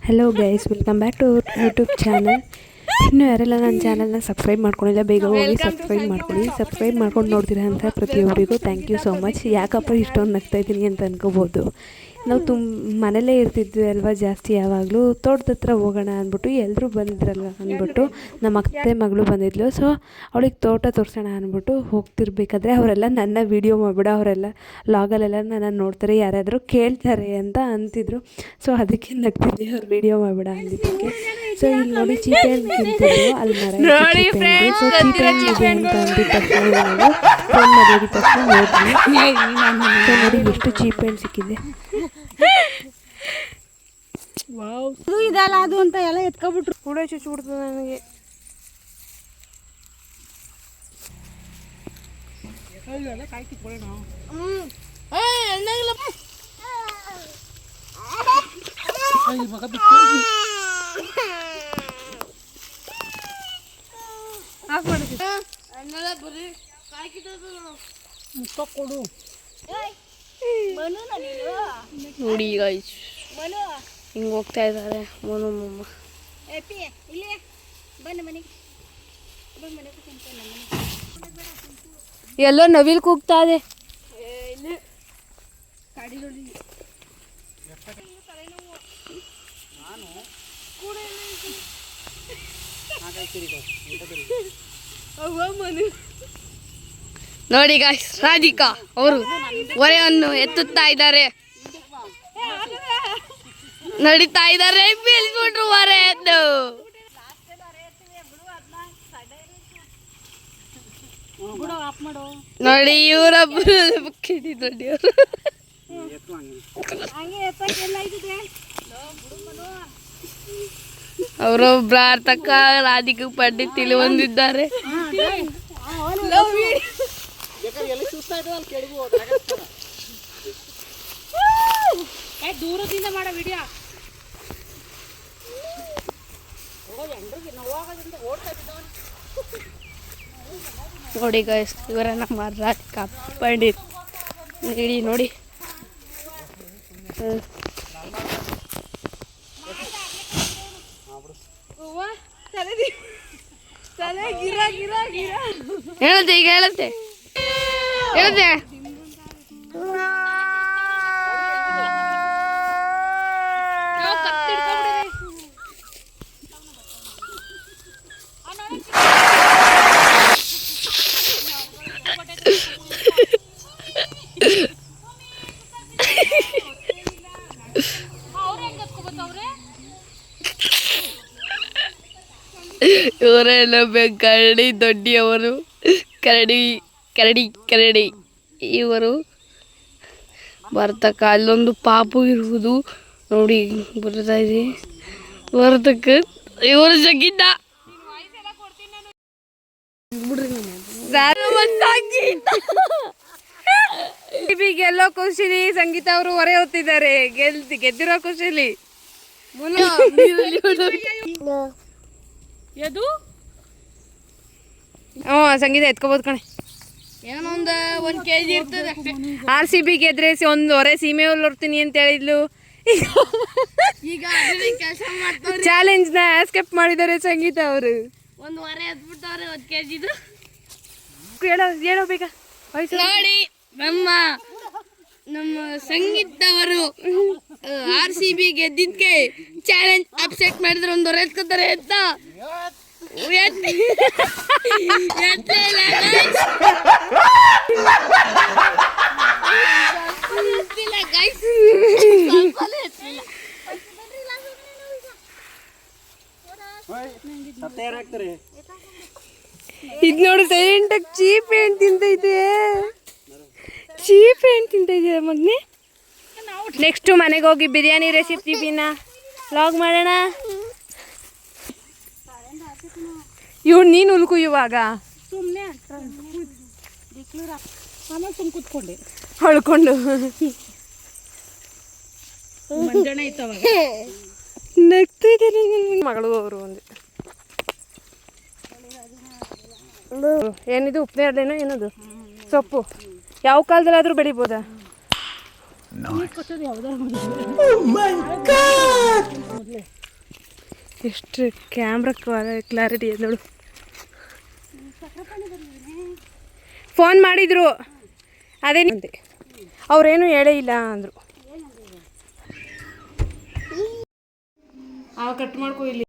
Hello guys, welcome back to YouTube channel. ಇನ್ನೂ ಯಾರೆಲ್ಲ ನನ್ನ ಚಾನಲ್ನ ಸಬ್ಸ್ಕ್ರೈಬ್ ಮಾಡ್ಕೊಂಡಿಲ್ಲ ಬೇಗ ಹೋಗಿ ಸಬ್ಸ್ಕ್ರೈಬ್ ಮಾಡ್ಕೊಳ್ಳಿ. ಸಬ್ಸ್ಕ್ರೈಬ್ ಮಾಡ್ಕೊಂಡು ನೋಡ್ತೀರಾ ಅಂತ ಪ್ರತಿಯೊಬ್ಬರಿಗೂ ಥ್ಯಾಂಕ್ ಯು ಸೋ ಮಚ್. ಯಾಕಪ್ಪ ಇಷ್ಟೊಂದು ನಗ್ತಾಯಿದ್ದೀನಿ ಅಂತ ಅನ್ಕೋಬೋದು. ನಾವು ಮನೇಲೇ ಇರ್ತಿದ್ವಿ ಅಲ್ವಾ ಜಾಸ್ತಿ. ಯಾವಾಗಲೂ ತೋಟದ ಹತ್ರ ಹೋಗೋಣ ಅಂದ್ಬಿಟ್ಟು ಎಲ್ಲರೂ ಬಂದಿದ್ರಲ್ವ ಅಂದ್ಬಿಟ್ಟು ನಮ್ಮ ಅತ್ತೆ ಮಗಳು ಬಂದಿದ್ಲು. ಸೊ ಅವಳಿಗೆ ತೋಟ ತೋರಿಸೋಣ ಅಂದ್ಬಿಟ್ಟು ಹೋಗ್ತಿರ್ಬೇಕಾದ್ರೆ ಅವರೆಲ್ಲ ನನ್ನ ವೀಡಿಯೋ ಮಾಡಿಬಿಡ, ಅವರೆಲ್ಲ ಲಾಗಲ್ಲೆಲ್ಲ ನನ್ನ ನೋಡ್ತಾರೆ, ಯಾರಾದರೂ ಕೇಳ್ತಾರೆ ಅಂತ ಅಂತಿದ್ರು. ಸೊ ಅದಕ್ಕೆ ನಗ್ತಿದ್ದೆ, ಅವ್ರು ವೀಡಿಯೋ ಮಾಡಿಬಿಡ ಅಂದಿದ್ದಕ್ಕೆ. ಸೊ ಇಲ್ಲಿ ನೋಡಿ ಚೀಪೆಹಣ್ಣು ತಿಂತಿದ್ರು, ಅಲ್ಲಿ ಮರ ಚೀಪೆಹಣ್ಣು. ಸೊ ಚೀಪೆಹಣ್ಣು ಇದೆ ಅಂತ ಅಂದಿದ್ದ ತಕ್ಷಣ ನಾವು ಫೋನ್ ಮಾಡಿದ ತಕ್ಷಣ ಹೋದ್ವಿ. ಸೊ ನೋಡಿ ಎಷ್ಟು ಚೀಪೆಹಣ್ಣು ಸಿಕ್ಕಿದೆ. ಇದಲ್ಲ ಅದು ಅಂತ ಎಲ್ಲ ಎತ್ಕೊಬಿಟ್ರು. ಕೂಡ ಚುಚ್ಚಿಬಿಡ್ತದೆ ನನಗೆ. ನೋಡಿ ಗೈಸ್ ಹಿಂಗೆ ಹೋಗ್ತಾ ಇದ್ದಾರೆ ಮಮ್ಮ. ಎಲ್ಲೋ ನವಿಲ್ ಕೂಗ್ತಾ ಇದೆ. ನೋಡಿ ಗಾಯ್ಸ್, ರಾಧಿಕಾ ಅವರು ಹೊರೆಯನ್ನು ಎತ್ತುತ್ತಾ ಇದ್ದಾರೆ, ನಡೀತಾ ಇದ್ದಾರೆ. ಬೀಳ್ಸ್ಬಿಟ್ರು ಹೊರೆ ಎದ್ದು. ನೋಡಿ ಇವರೊಬ್ಬರು ದೊಡ್ಡವರು, ಅವರೊಬ್ಬ ಅರ್ಥಕ್ಕ ರಾಧಿಕಾ ಪಂಡಿತ್ ಇಲ್ಲಿ ಹೊಂದಿದ್ದಾರೆ. ದೂರದಿಂದ ಮಾಡೋ ವಿಡಿಯೋ ನೋಡಿ ಗೈಸ್, ಇವರ ನಮ್ಮ ರಾಧಿಕಾ ಪಂಡಿತ್. ನೋಡಿ ನೋಡಿ ಹೇಳುತ್ತೆ, ಈಗ ಹೇಳುತ್ತೆ ಹೇಳುತ್ತೆ. ಇವರೆಲ್ಲ ಕರಡಿ ದೊಡ್ಡಿಯವರು, ಕರಡಿ ಕರಡಿ ಕರಡಿ ಇವರು ಬರ್ತಕ್ಕ. ಅಲ್ಲೊಂದು ಪಾಪು ಇರುವುದು ನೋಡಿ ಬರ್ತಾ ಇದೆ ಬರ್ತಕ್ಕ. ಇವರು ಜಗ್ಗಿದ್ದ ಗೆಲ್ಲೋ ಖುಷಿಲಿ ಸಂಗೀತ ಅವರು ಹೊರೆ ಹೊತ್ತಿದ್ದಾರೆ. ಗೆದ್ದಿರೋ ಖುಷಿಲಿ ಸಂಗೀತ ಎತ್ಕೋಬೋದು ಕಣೆ. ಏನೋ ಒಂದು ಕೆಜಿ ಇರ್ತದೆ. RCB ಗೆದ್ರೆ ಒಂದು ಹೊರೆ ಸೀಮೆ ಹೊರ್ತೀನಿ ಅಂತ ಹೇಳಿದ್ಲು. ಈಗ ಕೆಲಸ ಮಾಡ್ತಾರೆ. ಚಾಲೆಂಜ್ ನ ಆಸ್ಕೆಪ್ ಮಾಡಿದ್ದಾರೆ ಸಂಗೀತ ಅವರು. ಒಂದು ಹೊರೆ ಎತ್ಬಿಟ್ಟವ್ರೆ 1 ಕೆಜಿದು. ಹೇಳೋ ಬೇಗ. ನೋಡಿ ನಮ್ಮ ಸಂಗೀತ ಅವರು RCB ಗೆದ್ದಿದ್ಕೆ ಚಾಲೆಂಜ್ ಅಪ್ಸೆಟ್ ಮಾಡಿದ್ರೆ ಒಂದು ಹೊರೆ ಎತ್ಕೊತಾರೆ ಅಂತ. ಇದು ನೋಡಿ ಸೈಲೆಂಟ್ ಆಗಿ ಚೀಪ್ ಏನ್ ತಿಂತೈತೆ. ಚೀಪ್ ಏನ್ ತಿಂತೈತೆ ಮಗ್ನೆ. ನೆಕ್ಸ್ಟ್ ಮನೆಗೆ ಹೋಗಿ ಬಿರಿಯಾನಿ ರೆಸಿಪಿನ ವ್ಲಾಗ್ ಮಾಡೋಣ. ಇವ್ರು ನೀನು ಉಲ್ಕು ಇವಾಗ ಸುಮ್ಮನೆ ಆಮೇಲೆ ಸುಮ್ಮನೆ ಕೂತ್ಕೊಂಡೆ ಹೊಳ್ಕೊಂಡು ಮಂಜಣ್ಣ ಇತ್ತವಾಗ ನಗ್ತಿದ್ದೀನಿ. ಮಗಳು ಅವರು ಒಂದು ಏನಿದು ಉಪ್ಪನೇ ಅಡ್ಲೇನೋ ಏನದು ಸೊಪ್ಪು ಯಾವ ಕಾಲದಲ್ಲಾದರೂ ಬೆಳಿಬೋದಾ? ಯಾವುದೋ ಎಷ್ಟು ಕ್ಯಾಮ್ರಾ ಕ್ಲಾರಿಟಿ ಇದೆ ನೋಡು. ಫೋನ್ ಮಾಡಿದ್ರು ಅದೇನು ಅಂದೆ, ಅವ್ರೇನು ಹೇಳೇ ಇಲ್ಲ ಅಂದರು. ಕಟ್ ಮಾಡ್ಕೊ ಇಲ್ಲಿ.